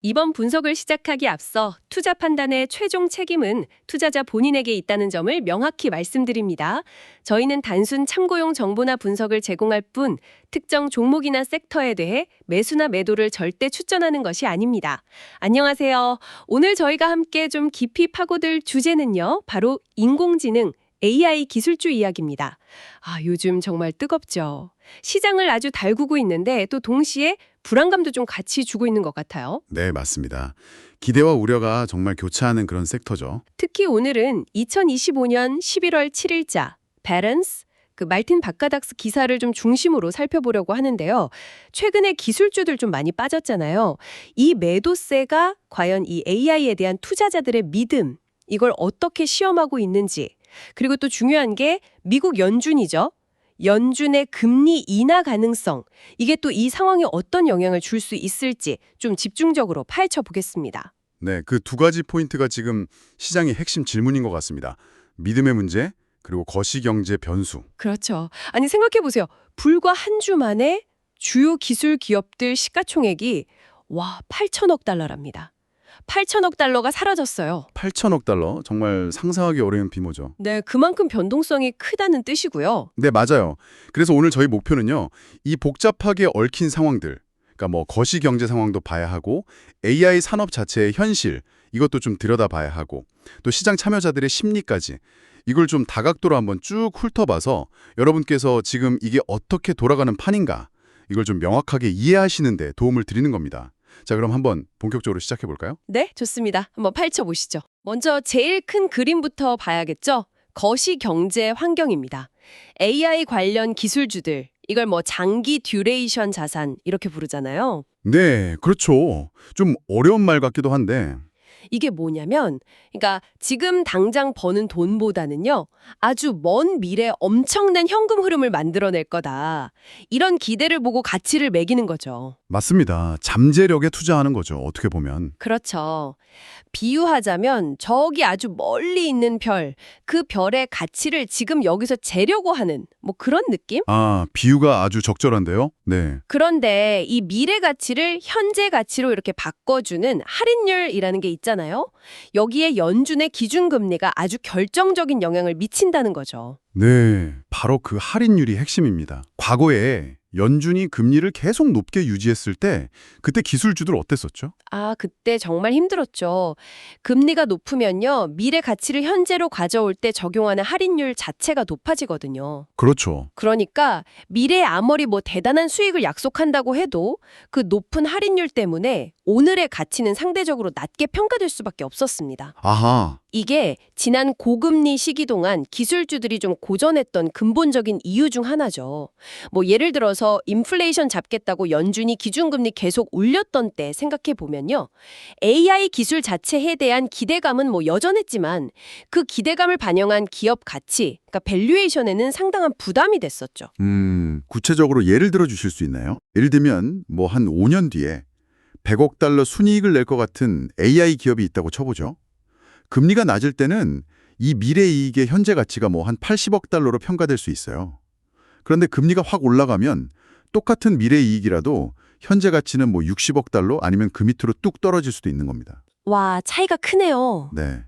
이번 분석을 시작하기 앞서 투자 판단의 최종 책임은 투자자 본인에게 있다는 점을 명확히 말씀드립니다. 저희는 단순 참고용 정보나 분석을 제공할 뿐 특정 종목이나 섹터에 대해 매수나 매도를 절대 추천하는 것이 아닙니다. 안녕하세요. 오늘 저희가 함께 좀 깊이 파고들 주제는요. 바로 인공지능, AI 기술주 이야기입니다. 요즘 정말 뜨겁죠. 시장을 아주 달구고 있는데 또 동시에 불안감도 좀 같이 주고 있는 것 같아요. 네, 맞습니다. 기대와 우려가 정말 교차하는 그런 섹터죠. 특히 오늘은 2025년 11월 7일자 밸런스 말틴 바카닥스 기사를 좀 중심으로 살펴보려고 하는데요. 최근에 기술주들 좀 많이 빠졌잖아요. 이 매도세가 과연 이 AI에 대한 투자자들의 믿음, 이걸 어떻게 시험하고 있는지, 그리고 또 중요한 게 미국 연준이죠. 연준의 금리 인하 가능성, 이게 또 이 상황에 어떤 영향을 줄 수 있을지 좀 집중적으로 파헤쳐 보겠습니다. 네, 그 두 가지 포인트가 지금 시장의 핵심 질문인 것 같습니다. 믿음의 문제, 그리고 거시경제 변수. 그렇죠. 아니 생각해 보세요. 불과 한 주 만에 주요 기술 기업들 시가총액이 8천억 달러랍니다. 8천억 달러가 사라졌어요. 8천억 달러, 정말 상상하기 어려운 규모죠. 네, 그만큼 변동성이 크다는 뜻이고요. 네, 맞아요. 그래서 오늘 저희 목표는요, 이 복잡하게 얽힌 상황들, 그러니까 뭐 거시경제 상황도 봐야 하고 AI 산업 자체의 현실, 이것도 좀 들여다봐야 하고 또 시장 참여자들의 심리까지 이걸 좀 다각도로 한번 쭉 훑어봐서 여러분께서 지금 이게 어떻게 돌아가는 판인가 이걸 좀 명확하게 이해하시는 데 도움을 드리는 겁니다. 자, 그럼 한번 본격적으로 시작해 볼까요? 네, 좋습니다. 한번 파헤쳐 보시죠. 먼저 제일 큰 그림부터 봐야겠죠? 거시경제 환경입니다. AI 관련 기술주들, 이걸 장기 듀레이션 자산 이렇게 부르잖아요. 네, 그렇죠. 좀 어려운 말 같기도 한데 이게 뭐냐면, 그러니까 지금 당장 버는 돈보다는요, 아주 먼 미래 엄청난 현금 흐름을 만들어낼 거다. 이런 기대를 보고 가치를 매기는 거죠. 맞습니다. 잠재력에 투자하는 거죠. 어떻게 보면. 그렇죠. 비유하자면 저기 아주 멀리 있는 별, 그 별의 가치를 지금 여기서 재려고 하는 그런 느낌? 비유가 아주 적절한데요? 네. 그런데 이 미래 가치를 현재 가치로 이렇게 바꿔주는 할인율이라는 게 있잖아요. 여기에 연준의 기준금리가 아주 결정적인 영향을 미친다는 거죠. 네, 바로 그 할인율이 핵심입니다. 과거에 연준이 금리를 계속 높게 유지했을 때 그때 기술주들 어땠었죠? 그때 정말 힘들었죠. 금리가 높으면요, 미래 가치를 현재로 가져올 때 적용하는 할인율 자체가 높아지거든요. 그렇죠. 그러니까 미래에 아무리 대단한 수익을 약속한다고 해도 그 높은 할인율 때문에 오늘의 가치는 상대적으로 낮게 평가될 수밖에 없었습니다. 아하, 이게 지난 고금리 시기 동안 기술주들이 좀 고전했던 근본적인 이유 중 하나죠. 예를 들어서 인플레이션 잡겠다고 연준이 기준금리 계속 올렸던 때 생각해 보면요. AI 기술 자체에 대한 기대감은 여전했지만 그 기대감을 반영한 기업 가치, 그러니까 밸류에이션에는 상당한 부담이 됐었죠. 구체적으로 예를 들어 주실 수 있나요? 예를 들면 한 5년 뒤에 100억 달러 순이익을 낼 것 같은 AI 기업이 있다고 쳐보죠. 금리가 낮을 때는 이 미래 이익의 현재 가치가 한 80억 달러로 평가될 수 있어요. 그런데 금리가 확 올라가면 똑같은 미래 이익이라도 현재 가치는 60억 달러 아니면 그 밑으로 뚝 떨어질 수도 있는 겁니다. 와, 차이가 크네요. 네.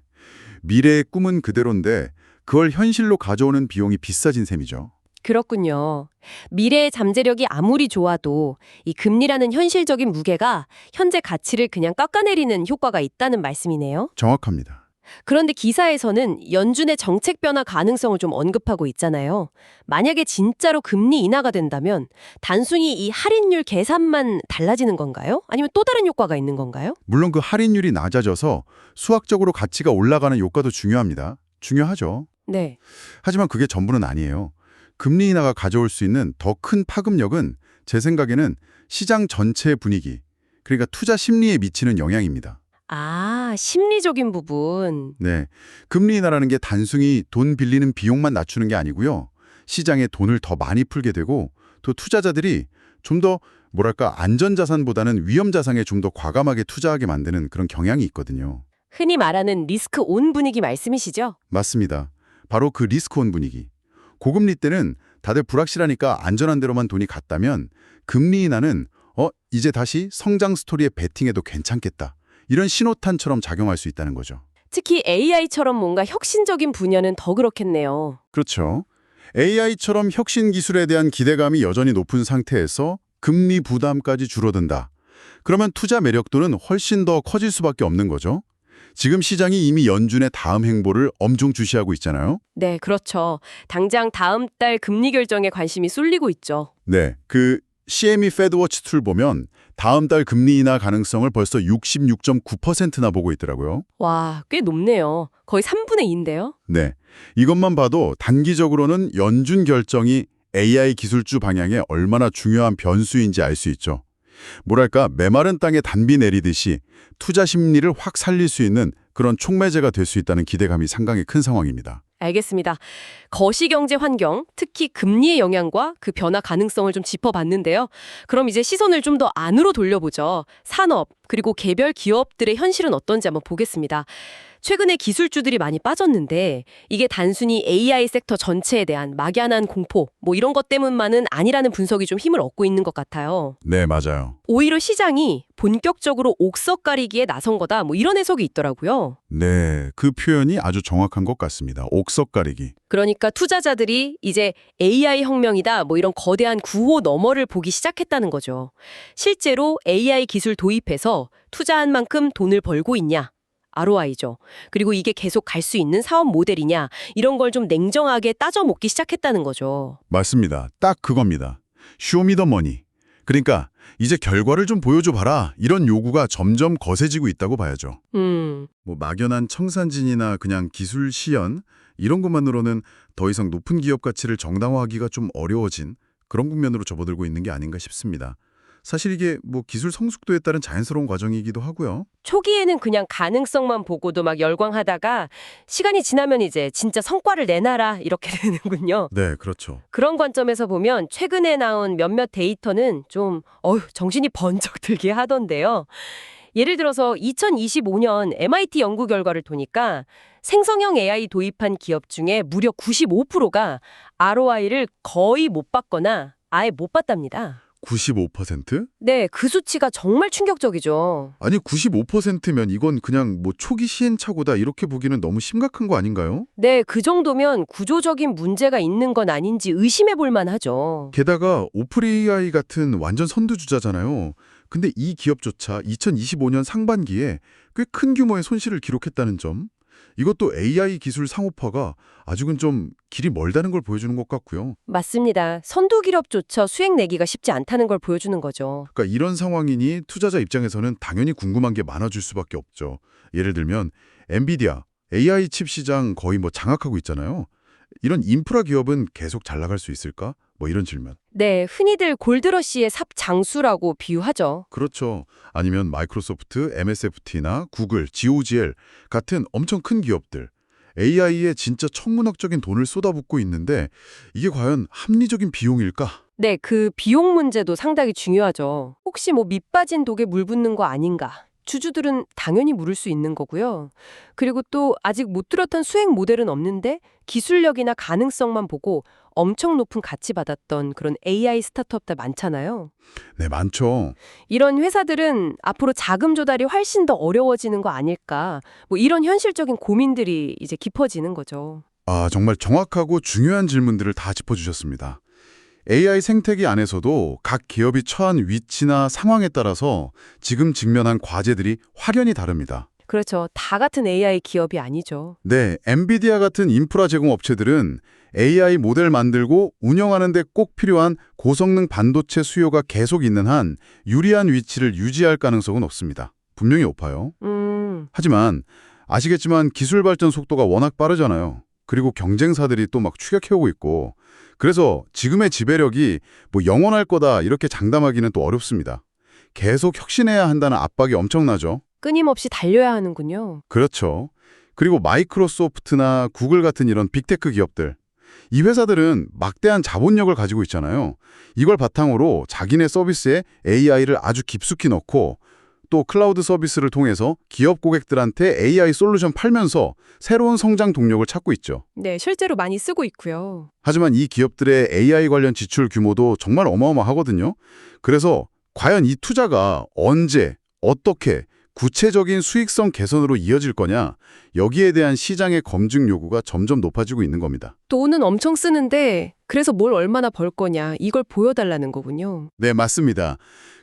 미래의 꿈은 그대로인데 그걸 현실로 가져오는 비용이 비싸진 셈이죠. 그렇군요. 미래의 잠재력이 아무리 좋아도 이 금리라는 현실적인 무게가 현재 가치를 그냥 깎아내리는 효과가 있다는 말씀이네요. 정확합니다. 그런데 기사에서는 연준의 정책 변화 가능성을 좀 언급하고 있잖아요. 만약에 진짜로 금리 인하가 된다면 단순히 이 할인율 계산만 달라지는 건가요? 아니면 또 다른 효과가 있는 건가요? 물론 그 할인율이 낮아져서 수학적으로 가치가 올라가는 효과도 중요하죠. 네. 하지만 그게 전부는 아니에요. 금리 인하가 가져올 수 있는 더 큰 파급력은 제 생각에는 시장 전체의 분위기, 그러니까 투자 심리에 미치는 영향입니다. 심리적인 부분. 네, 금리 인하라는 게 단순히 돈 빌리는 비용만 낮추는 게 아니고요. 시장에 돈을 더 많이 풀게 되고 또 투자자들이 좀 더 안전자산보다는 위험자산에 좀 더 과감하게 투자하게 만드는 그런 경향이 있거든요. 흔히 말하는 리스크 온 분위기 말씀이시죠? 맞습니다. 바로 그 리스크 온 분위기. 고금리 때는 다들 불확실하니까 안전한 데로만 돈이 갔다면 금리 인하는 이제 다시 성장 스토리에 베팅해도 괜찮겠다. 이런 신호탄처럼 작용할 수 있다는 거죠. 특히 AI처럼 뭔가 혁신적인 분야는 더 그렇겠네요. 그렇죠. AI처럼 혁신 기술에 대한 기대감이 여전히 높은 상태에서 금리 부담까지 줄어든다. 그러면 투자 매력도는 훨씬 더 커질 수밖에 없는 거죠. 지금 시장이 이미 연준의 다음 행보를 엄청 주시하고 있잖아요. 네, 그렇죠. 당장 다음 달 금리 결정에 관심이 쏠리고 있죠. 네, 그 CME 페드워치 툴 보면 다음 달 금리 인하 가능성을 벌써 66.9%나 보고 있더라고요. 와, 꽤 높네요. 거의 3분의 2인데요. 네, 이것만 봐도 단기적으로는 연준 결정이 AI 기술주 방향에 얼마나 중요한 변수인지 알 수 있죠. 뭐랄까 메마른 땅에 단비 내리듯이 투자 심리를 확 살릴 수 있는 그런 촉매제가 될 수 있다는 기대감이 상당히 큰 상황입니다. 알겠습니다. 거시경제 환경, 특히 금리의 영향과 그 변화 가능성을 좀 짚어봤는데요. 그럼 이제 시선을 좀 더 안으로 돌려보죠. 산업, 그리고 개별 기업들의 현실은 어떤지 한번 보겠습니다. 최근에 기술주들이 많이 빠졌는데 이게 단순히 AI 섹터 전체에 대한 막연한 공포, 뭐 이런 것 때문만은 아니라는 분석이 좀 힘을 얻고 있는 것 같아요. 네, 맞아요. 오히려 시장이 본격적으로 옥석 가리기에 나선 거다, 뭐 이런 해석이 있더라고요. 네, 그 표현이 아주 정확한 것 같습니다. 옥석 가리기. 그러니까 투자자들이 이제 AI 혁명이다, 뭐 이런 거대한 구호 너머를 보기 시작했다는 거죠. 실제로 AI 기술 도입해서 투자한 만큼 돈을 벌고 있냐? ROI죠. 그리고 이게 계속 갈 수 있는 사업 모델이냐? 이런 걸 좀 냉정하게 따져 묻기 시작했다는 거죠. 맞습니다. 딱 그겁니다. 쇼미더머니. 그러니까 이제 결과를 좀 보여줘 봐라. 이런 요구가 점점 거세지고 있다고 봐야죠. 뭐 막연한 청산진이나 그냥 기술 시연 이런 것만으로는 더 이상 높은 기업 가치를 정당화하기가 좀 어려워진 그런 국면으로 접어들고 있는 게 아닌가 싶습니다. 사실 이게 뭐 기술 성숙도에 따른 자연스러운 과정이기도 하고요. 초기에는 그냥 가능성만 보고도 막 열광하다가 시간이 지나면 이제 진짜 성과를 내놔라 이렇게 되는군요. 네, 그렇죠. 그런 관점에서 보면 최근에 나온 몇몇 데이터는 좀 정신이 번쩍 들게 하던데요. 예를 들어서 2025년 MIT 연구 결과를 보니까 생성형 AI 도입한 기업 중에 무려 95%가 ROI를 거의 못 봤거나 아예 못 봤답니다. 95%? 네, 그 수치가 정말 충격적이죠. 아니 95%면 이건 그냥 뭐 초기 시행착오다 이렇게 보기는 너무 심각한 거 아닌가요? 네, 그 정도면 구조적인 문제가 있는 건 아닌지 의심해 볼 만하죠. 게다가 오플 AI 같은 완전 선두주자잖아요. 근데 이 기업조차 2025년 상반기에 꽤 큰 규모의 손실을 기록했다는 점. 이것도 AI 기술 상업화가 아직은 좀 길이 멀다는 걸 보여주는 것 같고요. 맞습니다. 선두 기업조차 수익 내기가 쉽지 않다는 걸 보여주는 거죠. 그러니까 이런 상황이니 투자자 입장에서는 당연히 궁금한 게 많아질 수밖에 없죠. 예를 들면 엔비디아, AI 칩 시장 거의 뭐 장악하고 있잖아요. 이런 인프라 기업은 계속 잘 나갈 수 있을까? 뭐 이런 질문. 네, 흔히들 골드러시의 삽 장수라고 비유하죠. 그렇죠. 아니면 마이크로소프트, MSFT나 구글, GOGL 같은 엄청 큰 기업들. AI에 진짜 천문학적인 돈을 쏟아붓고 있는데 이게 과연 합리적인 비용일까? 네, 그 비용 문제도 상당히 중요하죠. 혹시 뭐 밑빠진 독에 물 붓는 거 아닌가? 주주들은 당연히 물을 수 있는 거고요. 그리고 또 아직 못 뚜렷한 수행 모델은 없는데 기술력이나 가능성만 보고 엄청 높은 가치 받았던 그런 AI 스타트업들 많잖아요. 네, 많죠. 이런 회사들은 앞으로 자금 조달이 훨씬 더 어려워지는 거 아닐까? 뭐 이런 현실적인 고민들이 이제 깊어지는 거죠. 아, 정말 정확하고 중요한 질문들을 다 짚어주셨습니다. AI 생태계 안에서도 각 기업이 처한 위치나 상황에 따라서 지금 직면한 과제들이 확연히 다릅니다. 그렇죠. 다 같은 AI 기업이 아니죠. 네, 엔비디아 같은 인프라 제공 업체들은 AI 모델 만들고 운영하는 데 꼭 필요한 고성능 반도체 수요가 계속 있는 한 유리한 위치를 유지할 가능성은 없습니다. 분명히 높아요. 하지만 아시겠지만 기술 발전 속도가 워낙 빠르잖아요. 그리고 경쟁사들이 또 막 추격해오고 있고 그래서 지금의 지배력이 뭐 영원할 거다 이렇게 장담하기는 또 어렵습니다. 계속 혁신해야 한다는 압박이 엄청나죠. 끊임없이 달려야 하는군요. 그렇죠. 그리고 마이크로소프트나 구글 같은 이런 빅테크 기업들. 이 회사들은 막대한 자본력을 가지고 있잖아요. 이걸 바탕으로 자기네 서비스에 AI를 아주 깊숙이 넣고 또 클라우드 서비스를 통해서 기업 고객들한테 AI 솔루션 팔면서 새로운 성장 동력을 찾고 있죠. 네, 실제로 많이 쓰고 있고요. 하지만 이 기업들의 AI 관련 지출 규모도 정말 어마어마하거든요. 그래서 과연 이 투자가 언제, 어떻게 구체적인 수익성 개선으로 이어질 거냐, 여기에 대한 시장의 검증 요구가 점점 높아지고 있는 겁니다. 돈은 엄청 쓰는데 그래서 뭘 얼마나 벌 거냐 이걸 보여달라는 거군요. 네, 맞습니다.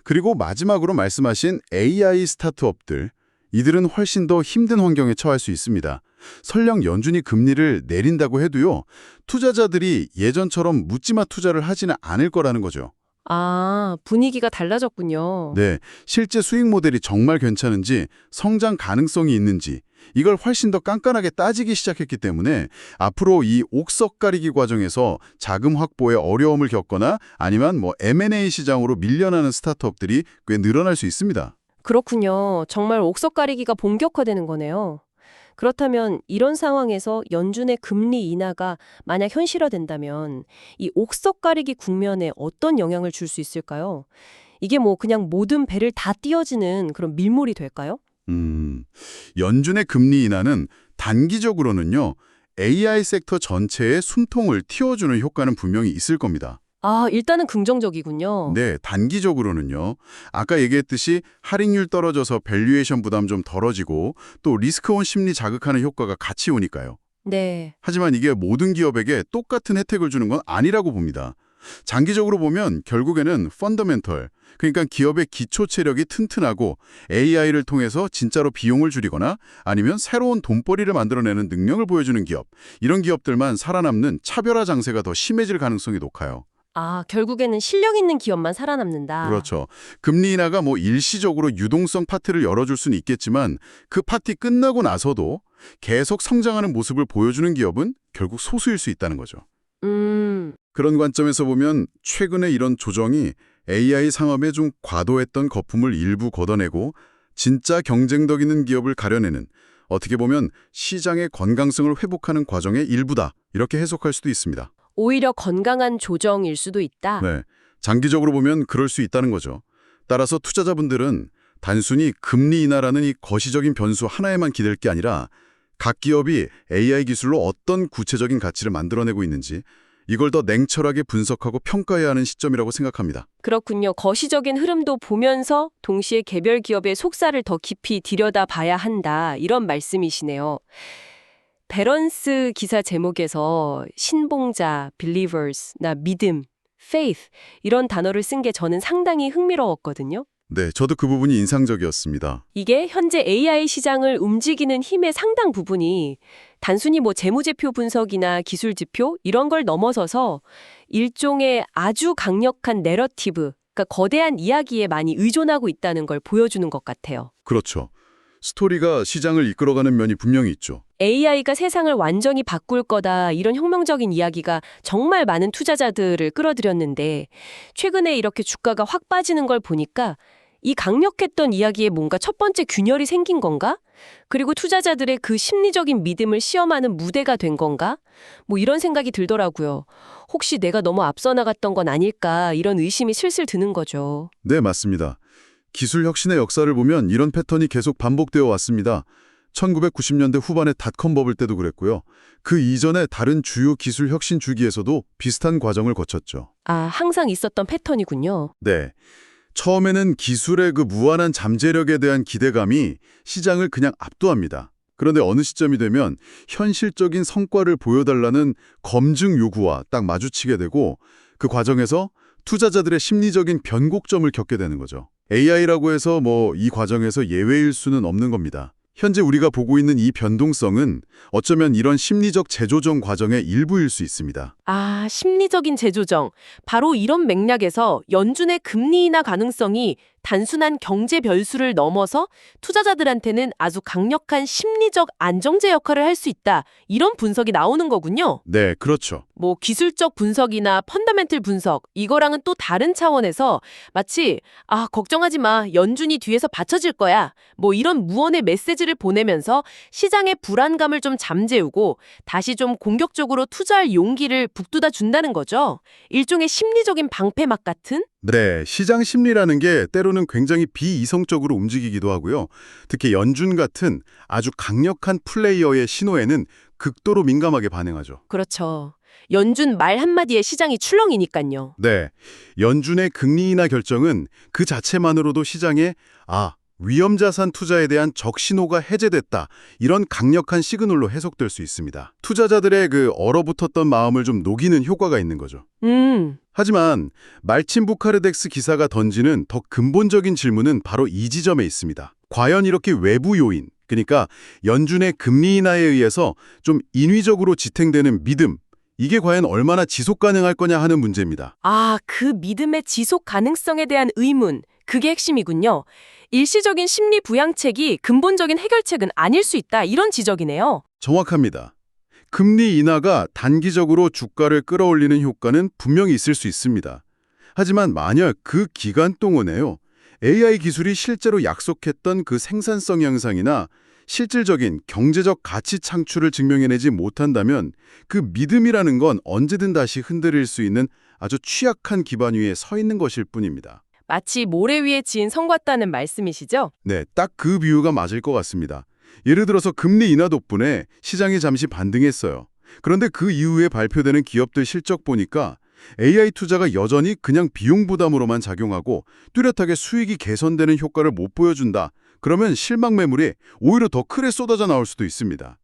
그리고 마지막으로 말씀하신 AI 스타트업들, 이들은 훨씬 더 힘든 환경에 처할 수 있습니다. 설령 연준이 금리를 내린다고 해도요, 투자자들이 예전처럼 묻지마 투자를 하지는 않을 거라는 거죠. 아, 분위기가 달라졌군요. 네, 실제 수익 모델이 정말 괜찮은지, 성장 가능성이 있는지 이걸 훨씬 더 깐깐하게 따지기 시작했기 때문에 앞으로 이 옥석 가리기 과정에서 자금 확보에 어려움을 겪거나 아니면 M&A 시장으로 밀려나는 스타트업들이 꽤 늘어날 수 있습니다. 그렇군요. 정말 옥석 가리기가 본격화되는 거네요. 그렇다면 이런 상황에서 연준의 금리 인하가 만약 현실화된다면 이 옥석 가리기 국면에 어떤 영향을 줄 수 있을까요? 이게 그냥 모든 배를 다 띄어지는 그런 밀물이 될까요? 연준의 금리 인하는 단기적으로는요, AI 섹터 전체의 숨통을 틔워주는 효과는 분명히 있을 겁니다. 아, 일단은 긍정적이군요. 네, 단기적으로는요. 아까 얘기했듯이 할인율 떨어져서 밸류에이션 부담 좀 덜어지고 또 리스크온 심리 자극하는 효과가 같이 오니까요. 네. 하지만 이게 모든 기업에게 똑같은 혜택을 주는 건 아니라고 봅니다. 장기적으로 보면 결국에는 펀더멘털, 그러니까 기업의 기초 체력이 튼튼하고 AI를 통해서 진짜로 비용을 줄이거나 아니면 새로운 돈벌이를 만들어내는 능력을 보여주는 기업, 이런 기업들만 살아남는 차별화 장세가 더 심해질 가능성이 높아요. 아, 결국에는 실력 있는 기업만 살아남는다. 그렇죠. 금리 인하가 일시적으로 유동성 파트를 열어줄 수는 있겠지만 그 파티 끝나고 나서도 계속 성장하는 모습을 보여주는 기업은 결국 소수일 수 있다는 거죠. 그런 관점에서 보면 최근에 이런 조정이 AI 산업에 좀 과도했던 거품을 일부 걷어내고 진짜 경쟁력 있는 기업을 가려내는, 어떻게 보면 시장의 건강성을 회복하는 과정의 일부다, 이렇게 해석할 수도 있습니다. 오히려 건강한 조정일 수도 있다. 네, 장기적으로 보면 그럴 수 있다는 거죠. 따라서 투자자분들은 단순히 금리 인하라는 이 거시적인 변수 하나에만 기댈 게 아니라 각 기업이 AI 기술로 어떤 구체적인 가치를 만들어내고 있는지 이걸 더 냉철하게 분석하고 평가해야 하는 시점이라고 생각합니다. 그렇군요. 거시적인 흐름도 보면서 동시에 개별 기업의 속살을 더 깊이 들여다봐야 한다. 이런 말씀이시네요. 베런스 기사 제목에서 신봉자, believers나 믿음, faith 이런 단어를 쓴 게 저는 상당히 흥미로웠거든요. 네, 저도 그 부분이 인상적이었습니다. 이게 현재 AI 시장을 움직이는 힘의 상당 부분이 단순히 재무제표 분석이나 기술 지표 이런 걸 넘어서서 일종의 아주 강력한 내러티브, 그러니까 거대한 이야기에 많이 의존하고 있다는 걸 보여주는 것 같아요. 그렇죠. 스토리가 시장을 이끌어가는 면이 분명히 있죠. AI가 세상을 완전히 바꿀 거다 이런 혁명적인 이야기가 정말 많은 투자자들을 끌어들였는데 최근에 이렇게 주가가 확 빠지는 걸 보니까 이 강력했던 이야기에 뭔가 첫 번째 균열이 생긴 건가? 그리고 투자자들의 그 심리적인 믿음을 시험하는 무대가 된 건가? 이런 생각이 들더라고요. 혹시 내가 너무 앞서 나갔던 건 아닐까 이런 의심이 슬슬 드는 거죠. 네, 맞습니다. 기술 혁신의 역사를 보면 이런 패턴이 계속 반복되어 왔습니다. 1990년대 후반의 닷컴 버블 때도 그랬고요. 그 이전에 다른 주요 기술 혁신 주기에서도 비슷한 과정을 거쳤죠. 아, 항상 있었던 패턴이군요. 네. 처음에는 기술의 그 무한한 잠재력에 대한 기대감이 시장을 그냥 압도합니다. 그런데 어느 시점이 되면 현실적인 성과를 보여달라는 검증 요구와 딱 마주치게 되고 그 과정에서 투자자들의 심리적인 변곡점을 겪게 되는 거죠. AI라고 해서 이 과정에서 예외일 수는 없는 겁니다. 현재 우리가 보고 있는 이 변동성은 어쩌면 이런 심리적 재조정 과정의 일부일 수 있습니다. 아, 심리적인 재조정. 바로 이런 맥락에서 연준의 금리 인하 가능성이 단순한 경제 변수를 넘어서 투자자들한테는 아주 강력한 심리적 안정제 역할을 할 수 있다. 이런 분석이 나오는 거군요. 네, 그렇죠. 기술적 분석이나 펀더멘털 분석, 이거랑은 또 다른 차원에서 마치 걱정하지 마. 연준이 뒤에서 받쳐줄 거야. 이런 무언의 메시지를 보내면서 시장의 불안감을 좀 잠재우고 다시 좀 공격적으로 투자할 용기를 북돋아 준다는 거죠. 일종의 심리적인 방패막 같은? 네, 시장 심리라는 게 때로는 굉장히 비이성적으로 움직이기도 하고요. 특히 연준 같은 아주 강력한 플레이어의 신호에는 극도로 민감하게 반응하죠. 그렇죠. 연준 말 한마디에 시장이 출렁이니까요. 네, 연준의 금리 인하 결정은 그 자체만으로도 시장에 위험자산 투자에 대한 적신호가 해제됐다. 이런 강력한 시그널로 해석될 수 있습니다. 투자자들의 그 얼어붙었던 마음을 좀 녹이는 효과가 있는 거죠. 하지만 말친 부카르덱스 기사가 던지는 더 근본적인 질문은 바로 이 지점에 있습니다. 과연 이렇게 외부 요인, 그러니까 연준의 금리 인하에 의해서 좀 인위적으로 지탱되는 믿음, 이게 과연 얼마나 지속 가능할 거냐 하는 문제입니다. 그 믿음의 지속 가능성에 대한 의문, 그게 핵심이군요. 일시적인 심리 부양책이 근본적인 해결책은 아닐 수 있다, 이런 지적이네요. 정확합니다. 금리 인하가 단기적으로 주가를 끌어올리는 효과는 분명히 있을 수 있습니다. 하지만 만약 그 기간 동안에요, AI 기술이 실제로 약속했던 그 생산성 향상이나 실질적인 경제적 가치 창출을 증명해내지 못한다면 그 믿음이라는 건 언제든 다시 흔들릴 수 있는 아주 취약한 기반 위에 서 있는 것일 뿐입니다. 마치 모래 위에 지은 성 같다는 말씀이시죠? 네, 딱 그 비유가 맞을 것 같습니다. 예를 들어서 금리 인하 덕분에 시장이 잠시 반등했어요. 그런데 그 이후에 발표되는 기업들 실적 보니까 AI 투자가 여전히 그냥 비용 부담으로만 작용하고 뚜렷하게 수익이 개선되는 효과를 못 보여준다. 그러면 실망 매물이 오히려 더 크게 쏟아져 나올 수도 있습니다.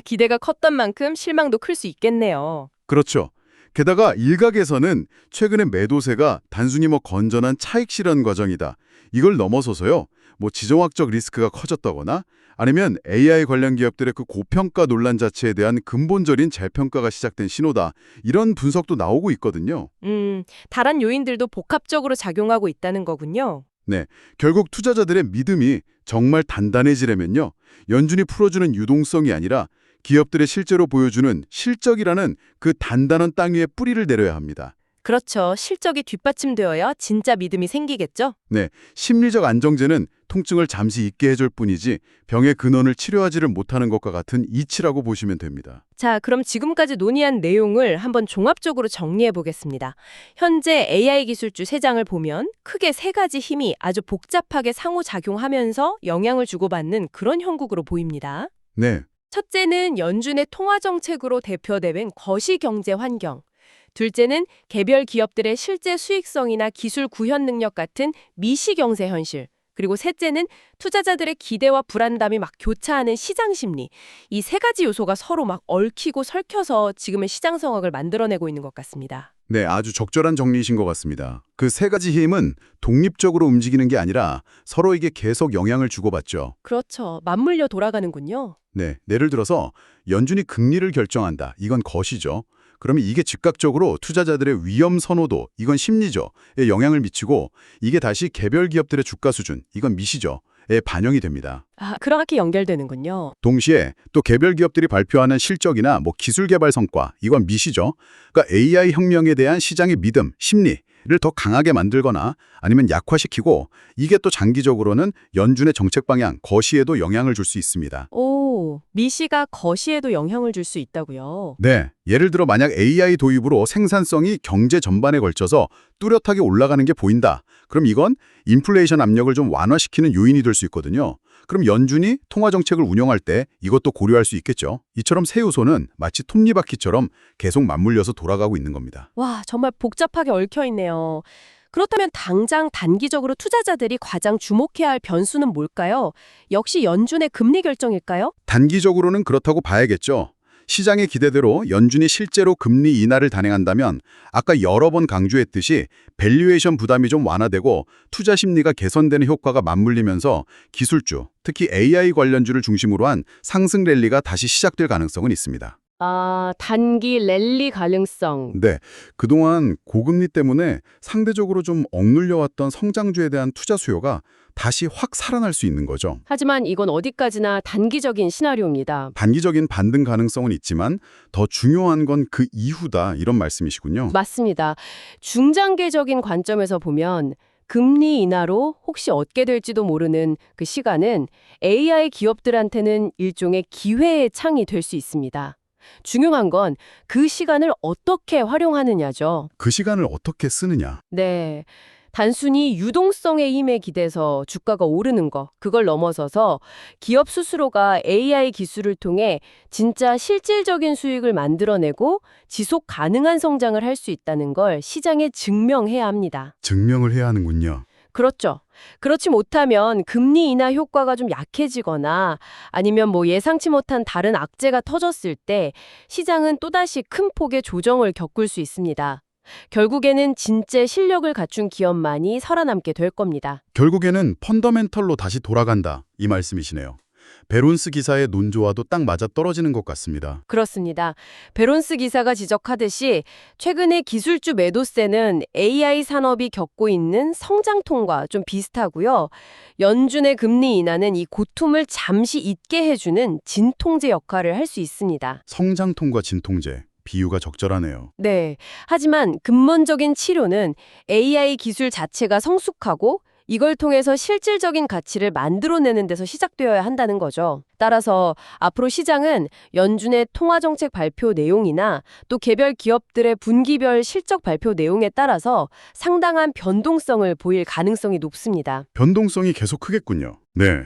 기대가 컸던 만큼 실망도 클 수 있겠네요. 그렇죠. 게다가 일각에서는 최근에 매도세가 단순히 건전한 차익 실현 과정이다. 이걸 넘어서서요. 지정학적 리스크가 커졌다거나 아니면 AI 관련 기업들의 그 고평가 논란 자체에 대한 근본적인 재평가가 시작된 신호다. 이런 분석도 나오고 있거든요. 다른 요인들도 복합적으로 작용하고 있다는 거군요. 네, 결국 투자자들의 믿음이 정말 단단해지려면요. 연준이 풀어주는 유동성이 아니라 기업들의 실제로 보여주는 실적이라는 그 단단한 땅 위에 뿌리를 내려야 합니다. 그렇죠. 실적이 뒷받침되어야 진짜 믿음이 생기겠죠? 네, 심리적 안정제는 통증을 잠시 잊게 해줄 뿐이지 병의 근원을 치료하지를 못하는 것과 같은 이치라고 보시면 됩니다. 자, 그럼 지금까지 논의한 내용을 한번 종합적으로 정리해 보겠습니다. 현재 AI 기술주 세 장을 보면 크게 세 가지 힘이 아주 복잡하게 상호작용하면서 영향을 주고받는 그런 형국으로 보입니다. 네, 첫째는 연준의 통화 정책으로 대표되는 거시경제 환경. 둘째는 개별 기업들의 실제 수익성이나 기술 구현 능력 같은 미시경제 현실. 그리고 셋째는 투자자들의 기대와 불안감이 막 교차하는 시장 심리. 이 세 가지 요소가 서로 막 얽히고 설켜서 지금의 시장 상황을 만들어내고 있는 것 같습니다. 네, 아주 적절한 정리이신 것 같습니다. 그 세 가지 힘은 독립적으로 움직이는 게 아니라 서로에게 계속 영향을 주고받죠. 그렇죠. 맞물려 돌아가는군요. 네, 예를 들어서 연준이 금리를 결정한다. 이건 거시죠. 그러면 이게 즉각적으로 투자자들의 위험 선호도, 이건 심리죠. 에 영향을 미치고 이게 다시 개별 기업들의 주가 수준, 이건 미시죠. 에 반영이 됩니다. 그렇게 연결되는군요. 동시에 또 개별 기업들이 발표하는 실적이나 기술 개발 성과, 이건 미시죠. 그러니까 AI 혁명에 대한 시장의 믿음, 심리를 더 강하게 만들거나 아니면 약화시키고 이게 또 장기적으로는 연준의 정책 방향, 거시에도 영향을 줄 수 있습니다. 미시가 거시에도 영향을 줄 수 있다고요? 네, 예를 들어 만약 AI 도입으로 생산성이 경제 전반에 걸쳐서 뚜렷하게 올라가는 게 보인다. 그럼 이건 인플레이션 압력을 좀 완화시키는 요인이 될 수 있거든요. 그럼 연준이 통화 정책을 운영할 때 이것도 고려할 수 있겠죠. 이처럼 세 요소는 마치 톱니바퀴처럼 계속 맞물려서 돌아가고 있는 겁니다. 와, 정말 복잡하게 얽혀 있네요. 그렇다면 당장 단기적으로 투자자들이 가장 주목해야 할 변수는 뭘까요? 역시 연준의 금리 결정일까요? 단기적으로는 그렇다고 봐야겠죠. 시장의 기대대로 연준이 실제로 금리 인하를 단행한다면 아까 여러 번 강조했듯이 밸류에이션 부담이 좀 완화되고 투자 심리가 개선되는 효과가 맞물리면서 기술주, 특히 AI 관련주를 중심으로 한 상승 랠리가 다시 시작될 가능성은 있습니다. 단기 랠리 가능성. 네, 그동안 고금리 때문에 상대적으로 좀 억눌려왔던 성장주에 대한 투자 수요가 다시 확 살아날 수 있는 거죠. 하지만 이건 어디까지나 단기적인 시나리오입니다. 단기적인 반등 가능성은 있지만 더 중요한 건 그 이후다 이런 말씀이시군요. 맞습니다. 중장기적인 관점에서 보면 금리 인하로 혹시 얻게 될지도 모르는 그 시간은 AI 기업들한테는 일종의 기회의 창이 될 수 있습니다. 중요한 건 그 시간을 어떻게 활용하느냐죠. 그 시간을 어떻게 쓰느냐. 네. 단순히 유동성의 힘에 기대서 주가가 오르는 거, 그걸 넘어서서 기업 스스로가 AI 기술을 통해 진짜 실질적인 수익을 만들어내고 지속 가능한 성장을 할 수 있다는 걸 시장에 증명해야 합니다. 증명을 해야 하는군요. 그렇죠. 그렇지 못하면 금리 인하 효과가 좀 약해지거나 아니면 예상치 못한 다른 악재가 터졌을 때 시장은 또다시 큰 폭의 조정을 겪을 수 있습니다. 결국에는 진짜 실력을 갖춘 기업만이 살아남게 될 겁니다. 결국에는 펀더멘털로 다시 돌아간다, 이 말씀이시네요. 베론스 기사의 논조와도 딱 맞아떨어지는 것 같습니다. 그렇습니다. 베론스 기사가 지적하듯이 최근의 기술주 매도세는 AI 산업이 겪고 있는 성장통과 좀 비슷하고요. 연준의 금리 인하는 이 고tum을 잠시 잊게 해주는 진통제 역할을 할 수 있습니다. 성장통과 진통제, 비유가 적절하네요. 네. 하지만 근본적인 치료는 AI 기술 자체가 성숙하고 이걸 통해서 실질적인 가치를 만들어내는 데서 시작되어야 한다는 거죠. 따라서 앞으로 시장은 연준의 통화정책 발표 내용이나 또 개별 기업들의 분기별 실적 발표 내용에 따라서 상당한 변동성을 보일 가능성이 높습니다. 변동성이 계속 크겠군요. 네.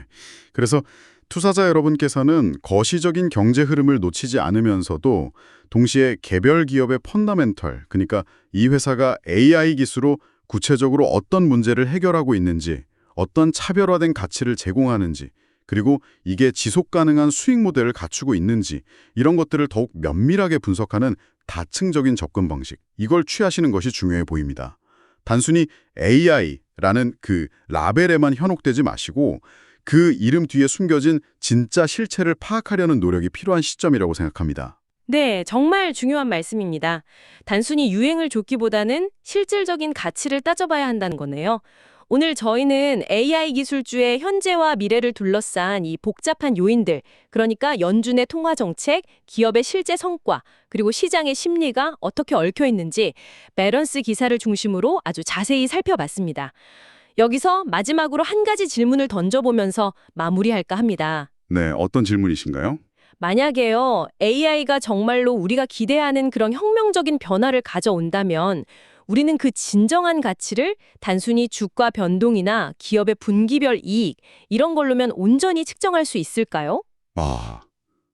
그래서 투자자 여러분께서는 거시적인 경제 흐름을 놓치지 않으면서도 동시에 개별 기업의 펀더멘털, 그러니까 이 회사가 AI 기술로 구체적으로 어떤 문제를 해결하고 있는지, 어떤 차별화된 가치를 제공하는지, 그리고 이게 지속 가능한 수익 모델을 갖추고 있는지 이런 것들을 더욱 면밀하게 분석하는 다층적인 접근 방식, 이걸 취하시는 것이 중요해 보입니다. 단순히 AI라는 그 라벨에만 현혹되지 마시고 그 이름 뒤에 숨겨진 진짜 실체를 파악하려는 노력이 필요한 시점이라고 생각합니다. 네, 정말 중요한 말씀입니다. 단순히 유행을 좇기보다는 실질적인 가치를 따져봐야 한다는 거네요. 오늘 저희는 AI 기술주의 현재와 미래를 둘러싼 이 복잡한 요인들, 그러니까 연준의 통화 정책, 기업의 실제 성과, 그리고 시장의 심리가 어떻게 얽혀 있는지 베런스 기사를 중심으로 아주 자세히 살펴봤습니다. 여기서 마지막으로 한 가지 질문을 던져보면서 마무리할까 합니다. 네, 어떤 질문이신가요? 만약에요, AI가 정말로 우리가 기대하는 그런 혁명적인 변화를 가져온다면 우리는 그 진정한 가치를 단순히 주가 변동이나 기업의 분기별 이익, 이런 걸로면 온전히 측정할 수 있을까요?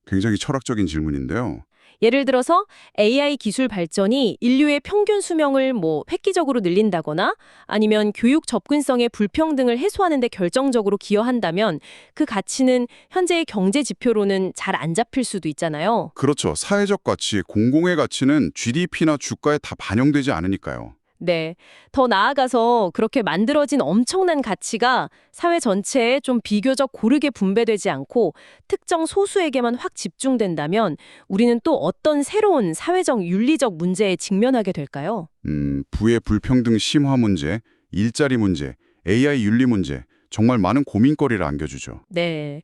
굉장히 철학적인 질문인데요. 예를 들어서 AI 기술 발전이 인류의 평균 수명을 획기적으로 늘린다거나 아니면 교육 접근성의 불평등을 해소하는 데 결정적으로 기여한다면 그 가치는 현재의 경제 지표로는 잘 안 잡힐 수도 있잖아요. 그렇죠. 사회적 가치, 공공의 가치는 GDP나 주가에 다 반영되지 않으니까요. 네. 더 나아가서 그렇게 만들어진 엄청난 가치가 사회 전체에 좀 비교적 고르게 분배되지 않고 특정 소수에게만 확 집중된다면 우리는 또 어떤 새로운 사회적 윤리적 문제에 직면하게 될까요? 부의 불평등 심화 문제, 일자리 문제, AI 윤리 문제, 정말 많은 고민거리를 안겨주죠. 네.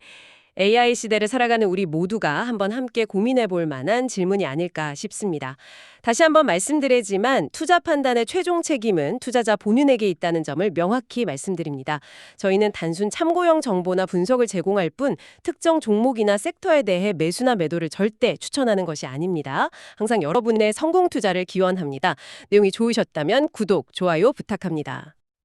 AI 시대를 살아가는 우리 모두가 한번 함께 고민해 볼 만한 질문이 아닐까 싶습니다. 다시 한번 말씀드리지만 투자 판단의 최종 책임은 투자자 본인에게 있다는 점을 명확히 말씀드립니다. 저희는 단순 참고용 정보나 분석을 제공할 뿐 특정 종목이나 섹터에 대해 매수나 매도를 절대 추천하는 것이 아닙니다. 항상 여러분의 성공 투자를 기원합니다. 내용이 좋으셨다면 구독, 좋아요 부탁합니다.